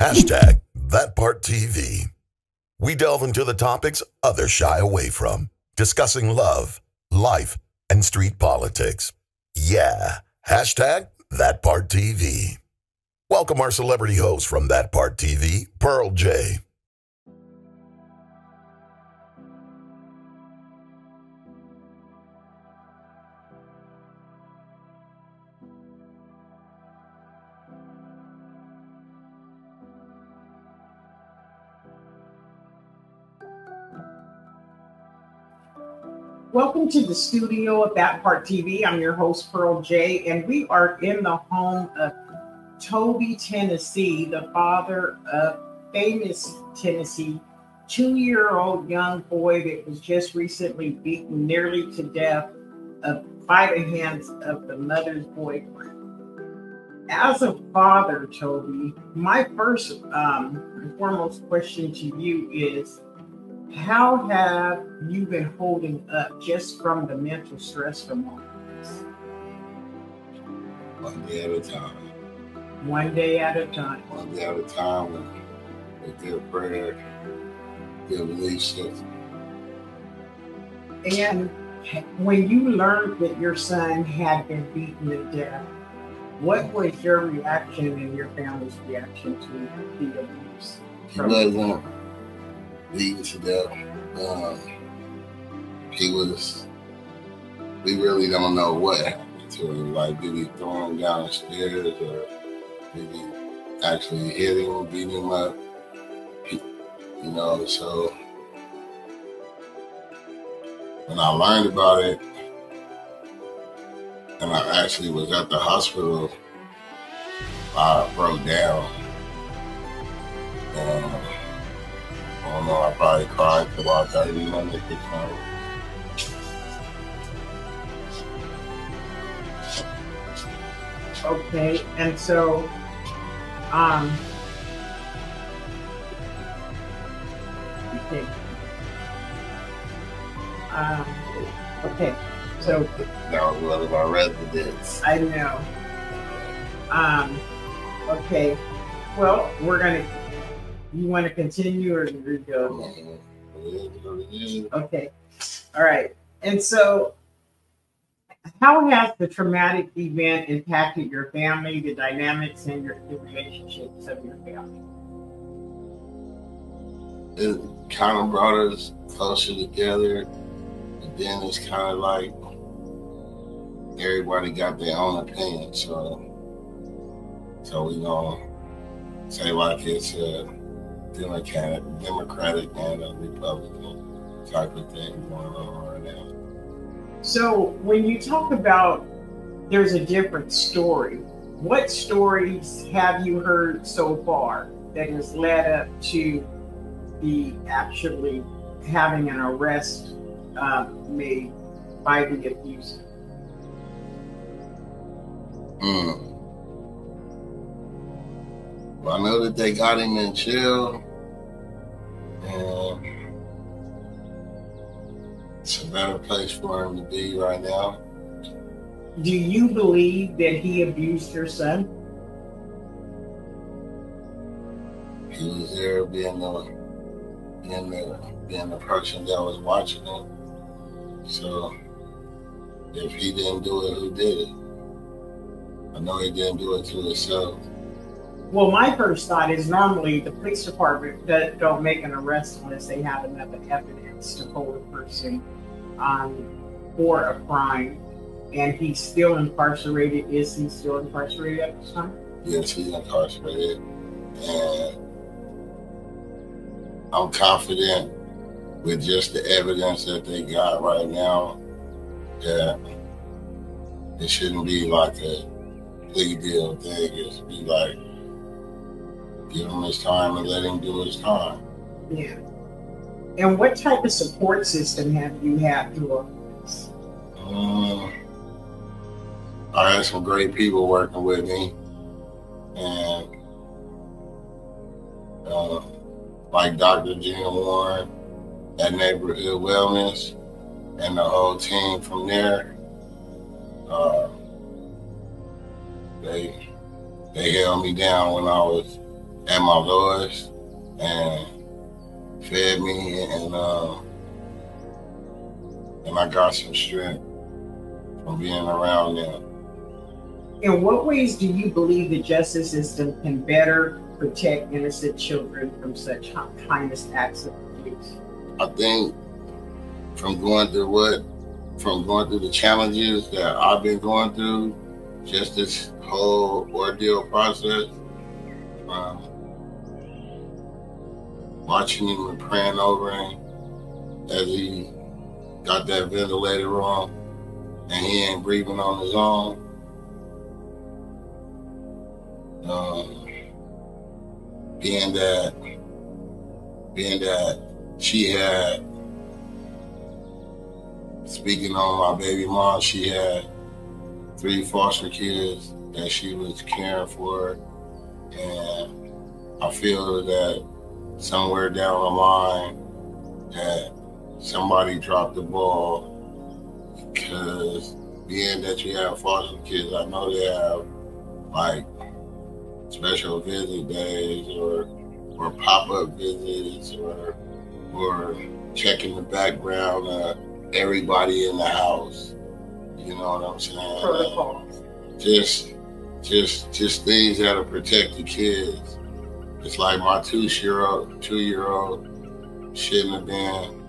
Hashtag ThatPartTV. We delve into the topics others shy away from, discussing love, life, and street politics. Yeah, hashtag ThatPartTV. Welcome our celebrity host from That Part TV, Pearl J. Welcome to the studio of That Part TV. I'm your host, Pearl J, and we are in the home of Toby, Tennessee, the father of famous Tennessee 2-year-old young boy that was just recently beaten nearly to death by the hands of the mother's boyfriend. As a father, Toby, my first and foremost question to you is, how have you been holding up just from the mental stress from all this? One day at a time. One day at a time. One day at a time with their prayer, their belief system. And when you learned that your son had been beaten to death, what was your reaction and your family's reaction to the abuse? He wasn't beaten to death. We really don't know what happened to him. Like, did he throw him down the stairs, or did he actually hit him, beat him up? So when I learned about it, and I actually was at the hospital, I broke down. I don't know, I probably cried for about 30 minutes or so. Okay, and so, so that was one of our residents. I know. Okay, well, you want to continue or go? Okay, all right. And so, how has the traumatic event impacted your family, the dynamics, and the relationships of your family? It kind of brought us closer together, and then it's kind of like everybody got their own opinion. So we gonna say like it's a Democratic and a Republican type of thing going on right now. So when you talk about there's a different story, what stories have you heard so far that has led up to the actually having an arrest made by the abuser? Well, I know that they got him in jail, and it's a better place for him to be right now. Do you believe that he abused your son? He was there being the person that was watching him. So if he didn't do it, who did it? I know he didn't do it to himself. Well, my first thought is normally the police department don't make an arrest unless they have enough evidence to hold a person for a crime. And he's still incarcerated. Is he still incarcerated at this time? Yes, he's incarcerated. And I'm confident with just the evidence that they got right now that it shouldn't be like a plea deal thing. It should be like, give him his time and let him do his time. Yeah. And what type of support system have you had through all this? I had some great people working with me, and like Dr. Jim Warren at Neighborhood Wellness, and the whole team from there. They held me down when I was at my lowest and fed me, and I got some strength from being around them. In what ways do you believe the justice system can better protect innocent children from such heinous acts of abuse? I think from going through the challenges that I've been going through, just this whole ordeal process, watching him and praying over him as he got that ventilator on and he ain't breathing on his own. Being that she had, speaking on my baby mom, she had 3 foster kids that she was caring for, and I feel that somewhere down the line that somebody dropped the ball, because being that you have foster kids, I know they have like special visit days or pop-up visits or checking the background of everybody in the house. You know what I'm saying? Protocols. Just things that'll protect the kids. It's like my 2-year-old shouldn't have been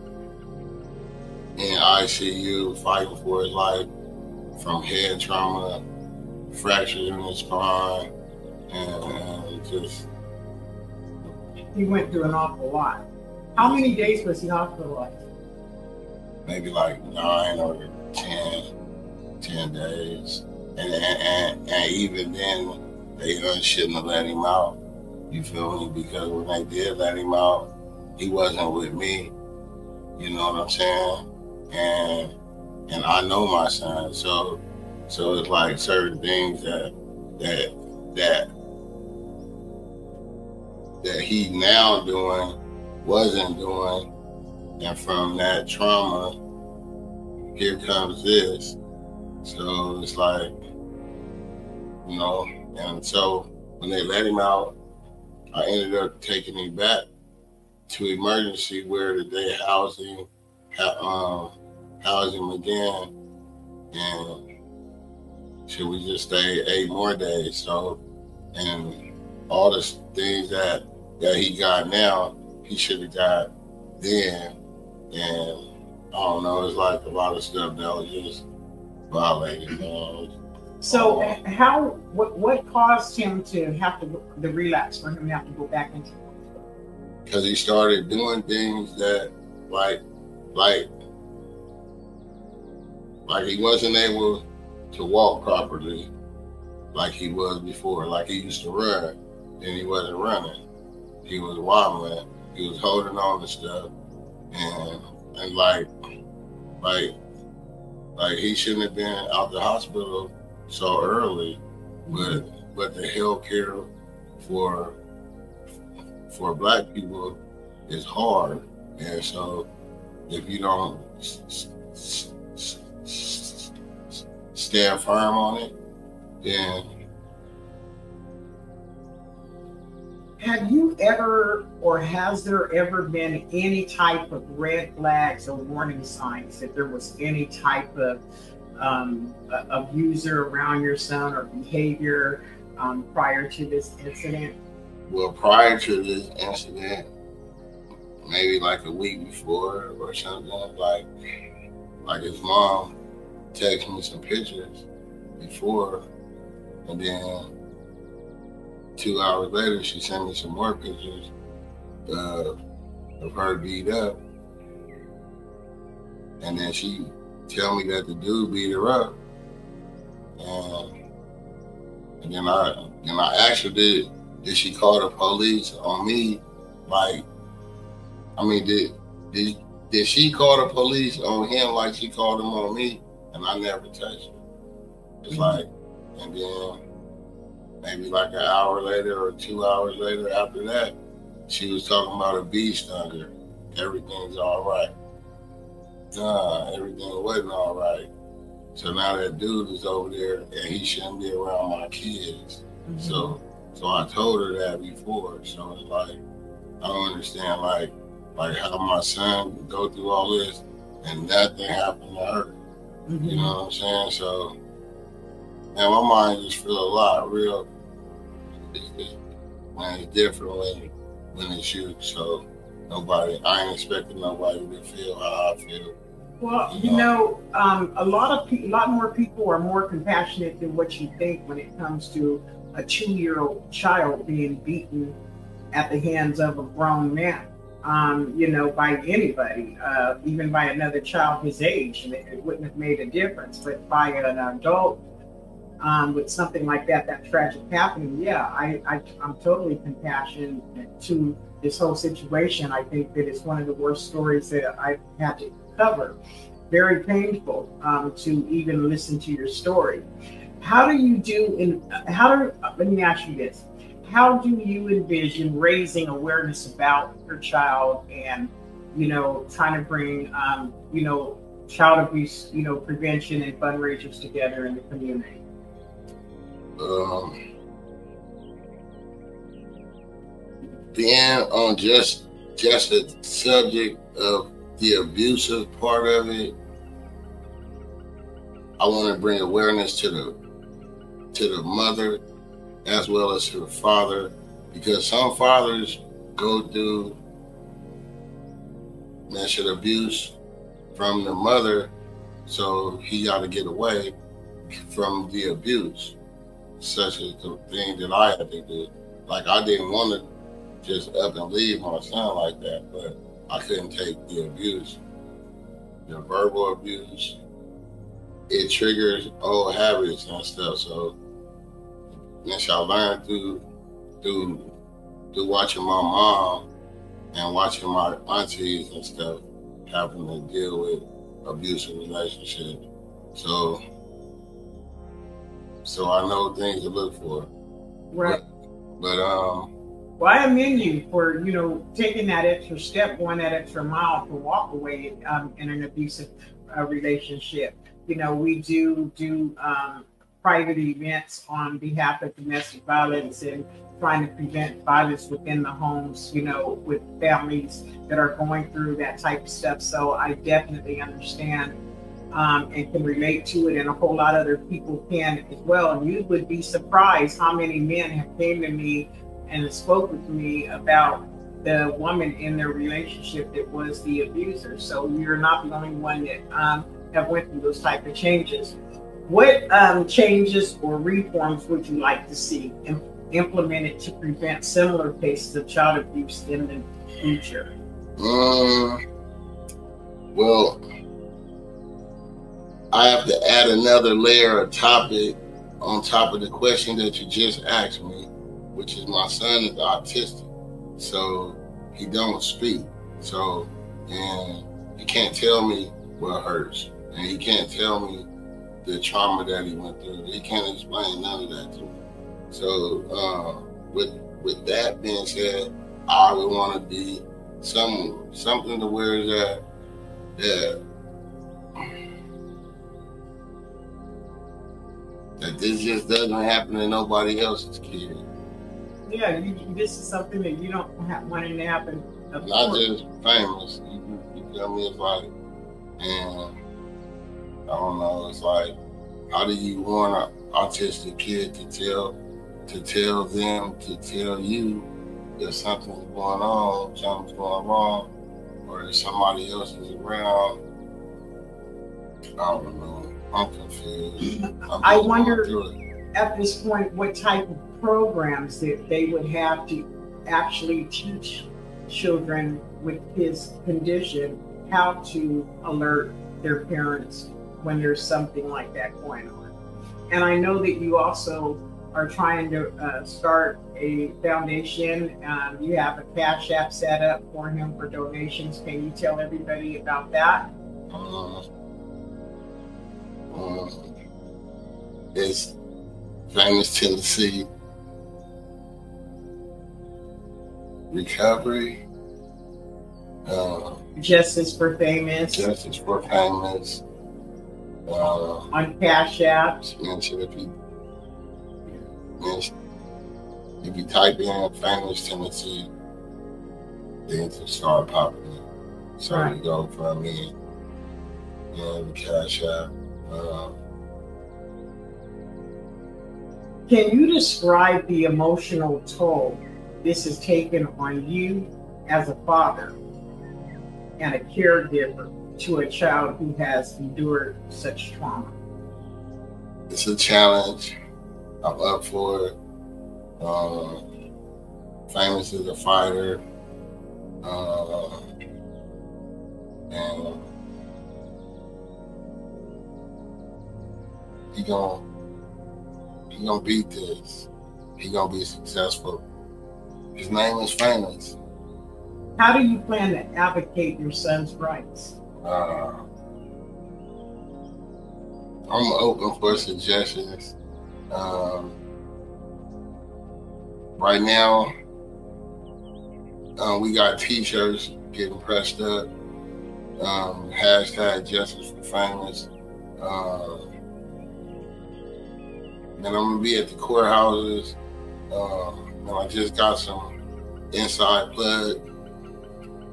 in ICU fighting for his life from head trauma, fractures in his spine, and just. He went through an awful lot. How many days was he hospitalized? Maybe like 9 or 10 days. And even then, they shouldn't have let him out. You feel me? Because when they did let him out, he wasn't with me. You know what I'm saying? And I know my son, so it's like certain things that he now doing wasn't doing, and from that trauma, here comes this. So it's like, you know, and so when they let him out, I ended up taking him back to emergency where they housed him again, and should we just stay 8 more days? So, and all the things that he got now, he should have got then, and I don't know, it's like a lot of stuff that was just violated. So what caused him to have the relapse, for him to have to go back into? Because he started doing things that like he wasn't able to walk properly like he was before. Like he used to run, and he wasn't running. He was wobbling. He was holding on to stuff, and like he shouldn't have been out the hospital so early. But the health care for Black people is hard, and so if you don't stand firm on it, then. Have you ever, or has there ever been any type of red flags or warning signs that there was any type of abuser around your son or behavior prior to this incident? Well, prior to this incident, maybe like a week before or something, like his mom texted me some pictures before, and then 2 hours later, she sent me some more pictures of her beat up. And then she tell me that the dude beat her up. And then I asked her, did she call the police on me? Like, I mean, did she call the police on him like she called them on me? And I never touched her. It's like, and then maybe like an hour later or 2 hours later after that, she was talking about a bee stung her. Everything's all right. Nah, everything wasn't all right. So now that dude is over there and he shouldn't be around my kids. So So I told her that before. So it's like, I don't understand, like how my son would go through all this and nothing happened to her. Mm-hmm. You know what I'm saying? So, man, my mind just feels a lot real. Man, it's different when it's you. So I ain't expecting nobody to feel how I feel. Well, you know, a lot more people are more compassionate than what you think when it comes to a 2-year-old child being beaten at the hands of a grown man. You know, by anybody, even by another child his age, and it wouldn't have made a difference. But by an adult with something like that tragic happening, yeah, I'm totally compassionate to this whole situation. I think that it's one of the worst stories that I've had to cover. Very painful to even listen to your story. Let me ask you this. How do you envision raising awareness about your child and, you know, trying to bring, you know, child abuse, you know, prevention and fundraisers together in the community? Being on just the subject of the abusive part of it, I want to bring awareness to the mother as well as to the father, because some fathers go through mental abuse from the mother, so he got to get away from the abuse, such as the thing that I had to do. Like, I didn't want to just up and leave my son like that, but I couldn't take the abuse, the verbal abuse. It triggers old habits and stuff. So once I learned through watching my mom and watching my aunties and stuff having to deal with abusive relationships. So I know things to look for. Right. But well, I commend you for, you know, taking that extra step, going that extra mile to walk away in an abusive relationship. You know, we do private events on behalf of domestic violence and trying to prevent violence within the homes, you know, with families that are going through that type of stuff. So I definitely understand and can relate to it, and a whole lot of other people can as well. And you would be surprised how many men have came to me and spoke with me about the woman in their relationship that was the abuser. So you're not the only one that have went through those type of changes. What changes or reforms would you like to see implemented to prevent similar cases of child abuse in the future? Well, I have to add another layer of topic on top of the question that you just asked me, which is my son is autistic, so he don't speak. So, and he can't tell me what hurts, and he can't tell me the trauma that he went through. He can't explain none of that to me. So, with that being said, I would want to be something to where that this just doesn't happen to nobody else's kid. Yeah, this is something that you don't want it to happen. Not just famous. You feel me? It's like, and I don't know. It's like, how do you want an autistic kid to tell you if something's going on, something's going wrong, or if somebody else is around? I don't know. I'm confused. I wonder at this point what type of programs that they would have to actually teach children with his condition how to alert their parents when there's something like that going on. And I know that you also are trying to start a foundation. You have a Cash App set up for him for donations. Can you tell everybody about that? It's Famous Tennessee Recovery. Justice for Famous. Justice for Famous. On Cash App. If you type in famous Tennessee, things will start popping up. So Right. you go from me, the Cash App. Can you describe the emotional toll this has taken on you as a father and a caregiver to a child who has endured such trauma? It's a challenge. I'm up for it. Famous is a fighter. And he gonna beat this. He gonna be successful. His name is Famous. How do you plan to advocate your son's rights? I'm open for suggestions. Right now, we got t-shirts getting pressed up. Hashtag Justice for Famous. And I'm gonna be at the courthouses. And I just got some inside plug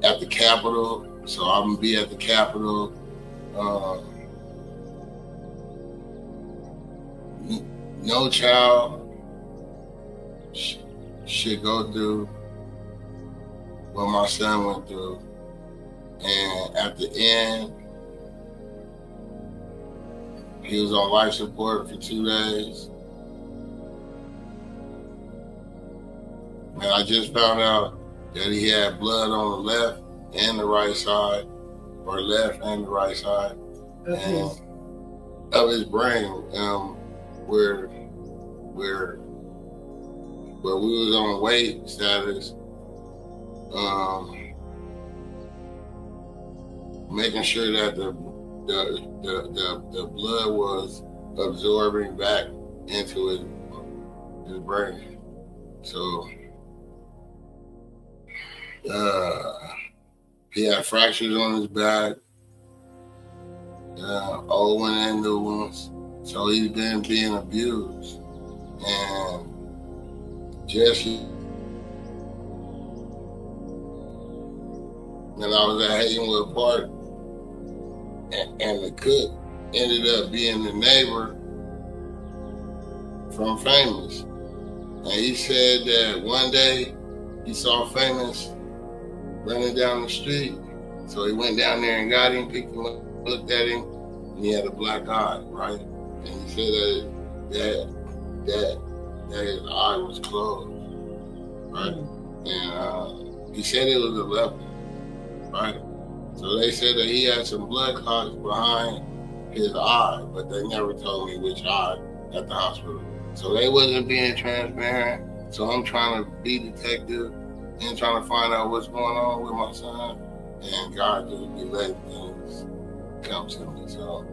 at the Capitol, so I'm gonna be at the Capitol. No child should go through what my son went through. And at the end, he was on life support for 2 days. And I just found out that he had blood on the left and the right side, or left and the right side, and of his brain, where we was on weight status, making sure that the blood was absorbing back into his brain. So he had fractures on his back, old one and new ones. So he's been being abused. And Jesse, and I was at Haydenwood Park, and the cook ended up being the neighbor from Famous. And he said that one day he saw Famous running down the street. So he went down there and got him, picked him up, looked at him, and he had a black eye, right? And he said that his eye was closed, right? And he said it was a leper, right? So they said that he had some blood clots behind his eye, but they never told me which eye at the hospital. So they wasn't being transparent. So I'm trying to be detective and trying to find out what's going on with my son. And God just be letting things come to me. So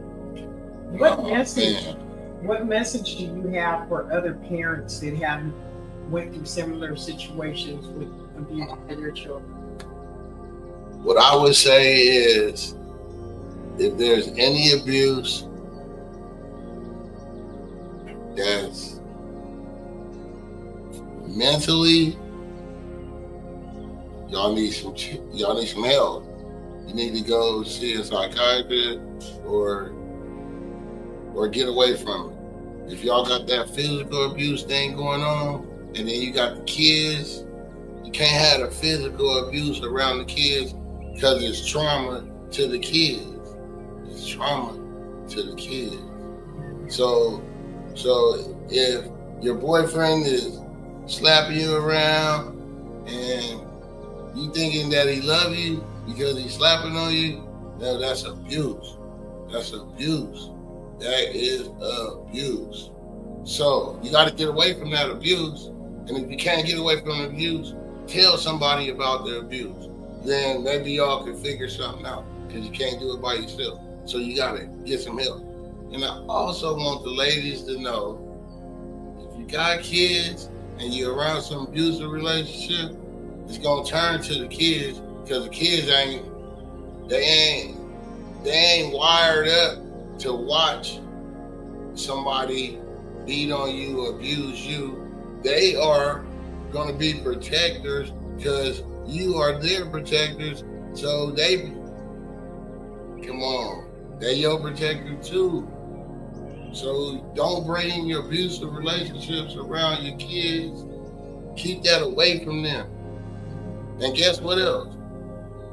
what message do you have for other parents that have went through similar situations with abuse of their children? What I would say is, if there's any abuse that's mentally, y'all need some help. You need to go see a psychiatrist or get away from it. If y'all got that physical abuse thing going on, and then you got the kids, you can't have the physical abuse around the kids because it's trauma to the kids. It's trauma to the kids. So if your boyfriend is slapping you around and you thinking that he love you because he's slapping on you, no, that's abuse. That's abuse. That is abuse. So you got to get away from that abuse. And if you can't get away from the abuse, tell somebody about the abuse. Then maybe y'all can figure something out, because you can't do it by yourself. So you got to get some help. And I also want the ladies to know, if you got kids and you're around some abusive relationship, it's going to turn to the kids, because the kids ain't wired up to watch somebody beat on you, abuse you. They are going to be protectors because you are their protectors. So they, come on, they your protector too. So don't bring your abusive relationships around your kids. Keep that away from them. And guess what else?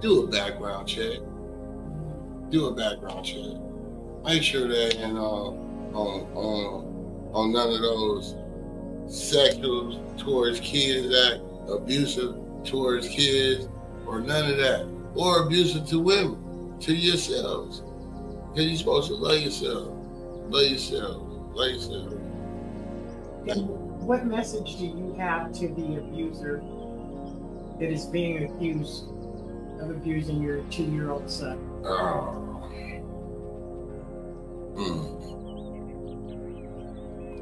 Do a background check. Do a background check. Make sure that on none of those sexual towards kids act, abusive towards kids, or none of that, or abusive to women, to yourselves, because you're supposed to love yourself, love yourself, love yourself. What message do you have to the abuser that is being accused of abusing your 2-year-old son?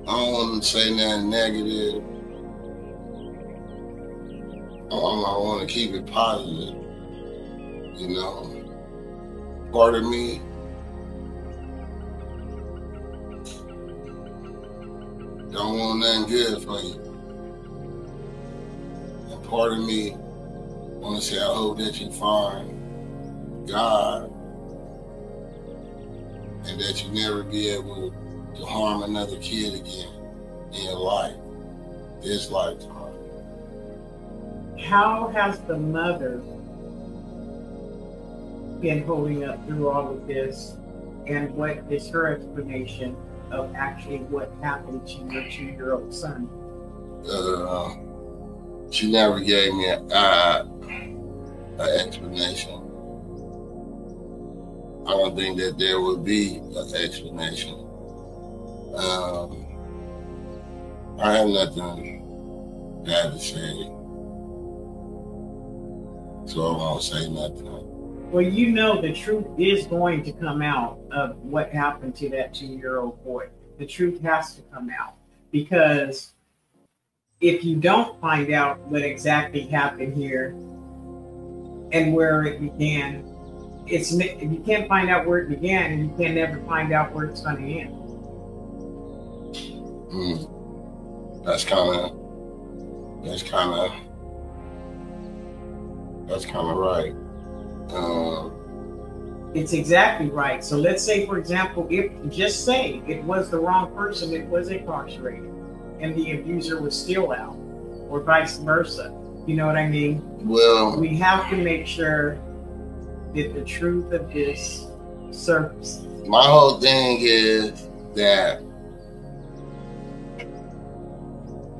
I don't want to say nothing negative. I want to keep it positive. You know, part of me don't want nothing good for you. And part of me want to say, I hope that you find God and that you never be able to harm another kid again in your life, this lifetime. How has the mother been holding up through all of this? And what is her explanation of actually what happened to your 2-year-old son? She never gave me an explanation. I don't think that there would be an explanation. I have nothing bad to say, so I won't say nothing. Well, you know the truth is going to come out of what happened to that 2-year-old boy. The truth has to come out, because if you don't find out what exactly happened here and where it began, if you can't find out where it began, and you can never find out where it's going to end. That's kind of right. It's exactly right. So let's say, for example, just say it was the wrong person that was incarcerated and the abuser was still out, or vice versa. You know what I mean? Well, we have to make sure that the truth of this surfaces. My whole thing is that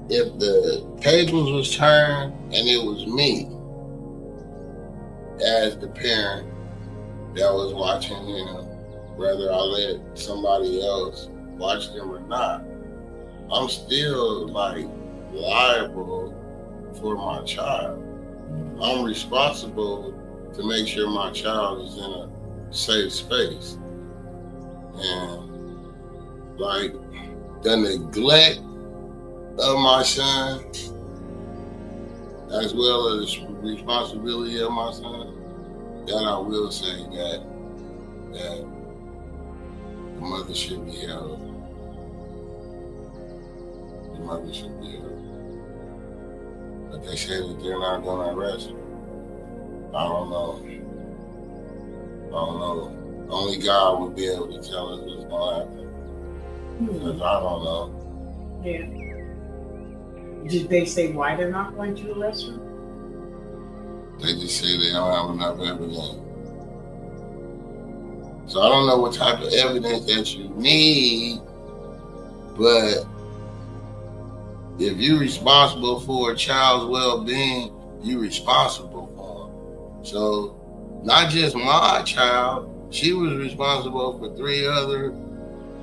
if the tables was turned and it was me as the parent that was watching them, whether I let somebody else watch them or not, I'm still like liable for my child. I'm responsible to make sure my child is in a safe space. And like the neglect of my son, as well as the responsibility of my son, that I will say that the mother should be held. The mother should be held. But they say that they're not going to arrest her. I don't know. Only God would be able to tell us what's going to happen. Because I don't know. Yeah. Did they say why they're not going to arrest her? They just say they don't have enough evidence. So I don't know what type of evidence that you need, but if you're responsible for a child's well-being, you're responsible for them. So not just my child, she was responsible for 3 other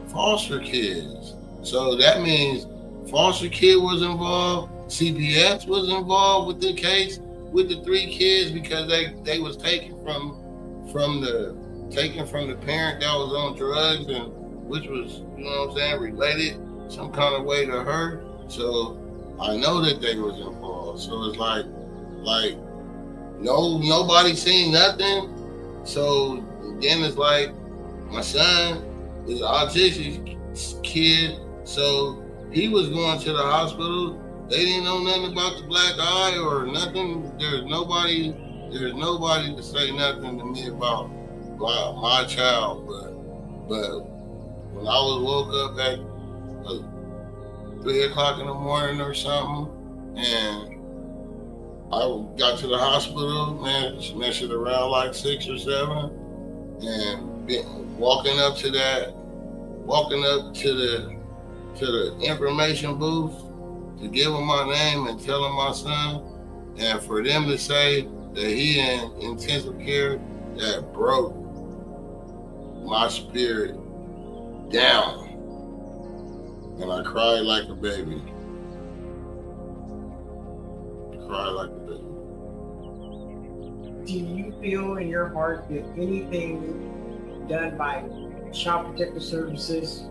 foster kids. So that means foster kid was involved, CBS was involved with the case with the 3 kids, because they was taken from the parent that was on drugs, and which was, you know what I'm saying, related some kind of way to her. So I know that they was involved. So it's like nobody seen nothing. So then it's like my son is an autistic kid, so he was going to the hospital They didn't know nothing about the black eye or nothing. There's nobody to say nothing to me about my child. But when I was woke up at 3 o'clock in the morning or something, and I got to the hospital, man, measured around like 6 or 7, and walking up to the information booth to give them my name and tell them my son, and for them to say that he in intensive care, that broke my spirit down, and I cried like a baby. Do you feel in your heart that anything done by Child Protective Services,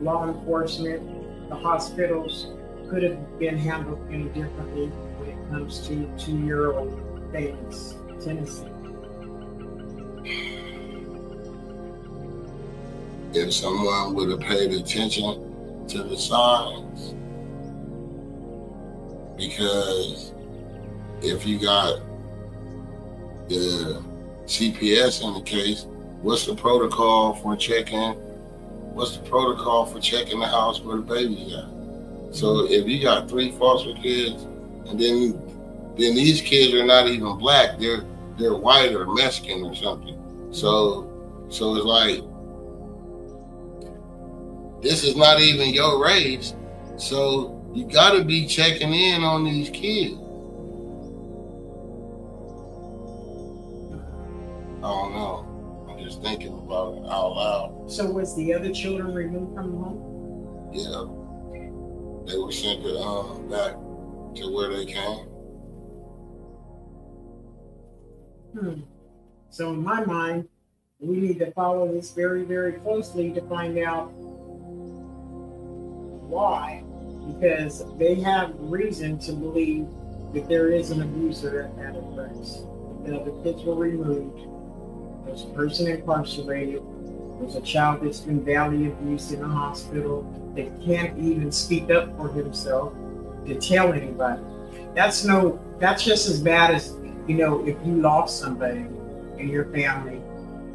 law enforcement, the hospitals could have been handled any differently when it comes to 2-year-old Famous Tennessee? If someone would have paid attention to the signs, because if you got the CPS in the case, what's the protocol for checking the house where the baby's at? So if you got 3 foster kids, and then these kids are not even black, they're white or Mexican or something. So it's like, this is not even your race, so you gotta be checking in on these kids. I don't know. I'm just thinking about it out loud. So was the other children removed from the home? Yeah. They were sent back to where they came. So in my mind, we need to follow this very, very closely to find out why. Because they have reason to believe that there is an abuser at a place. The kids were removed. There's a person incarcerated. There's a child that's been badly abused in a hospital that can't even speak up for himself to tell anybody. That's just as bad as, if you lost somebody in your family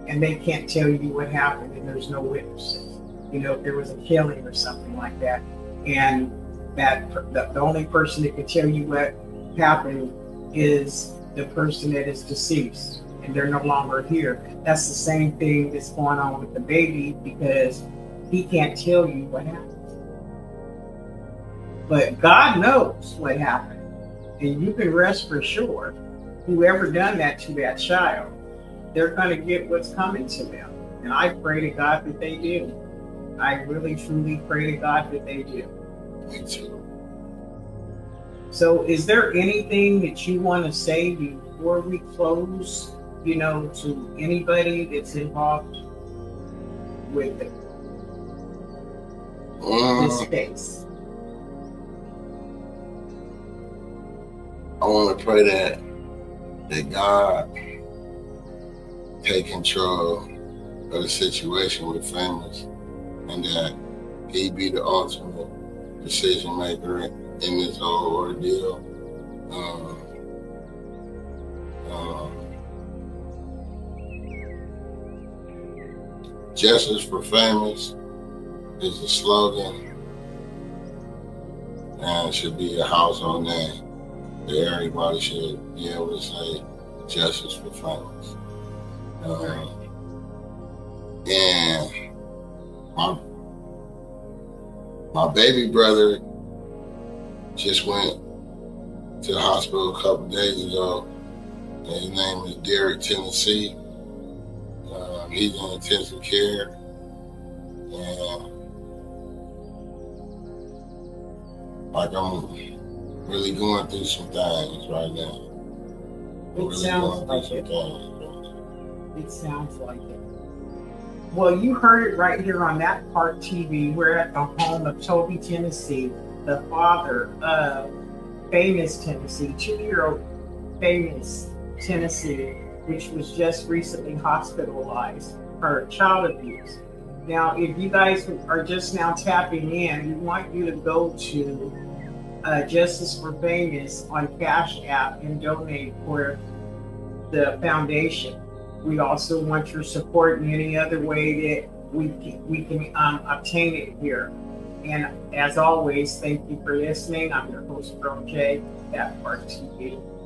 and they can't tell you what happened and there's no witnesses. If there was a killing or something like that, and that the only person that can tell you what happened is the person that is deceased, and they're no longer here. That's the same thing that's going on with the baby, because he can't tell you what happened. But God knows what happened, and you can rest for sure, whoever done that to that child, they're going to get what's coming to them. And I pray to God that they do. I really, truly pray to God that they do. Me too. So is there anything that you want to say before we close, to anybody that's involved with this case? I want to pray that God take control of the situation with families, and that He be the ultimate decision maker in this whole ordeal. Justice for families is the slogan, and it should be a household name that everybody should be able to say justice for families. And my baby brother just went to the hospital a couple days ago, and his name is Derek Tennessee. He's in intensive care, and like I'm really going through some things right now. It sounds like it. It sounds like it. Well, you heard it right here on That Part TV. We're at the home of Toby Tennessee, the father of Famous Tennessee, 2-year-old Famous Tennessee, which was just recently hospitalized for child abuse. Now, if you guys are just now tapping in, we want you to go to Justice for Famous on Cash App and donate for the foundation. We also want your support in any other way that we can obtain it here. And as always, thank you for listening. I'm your host, Pearl J, at partTV.com.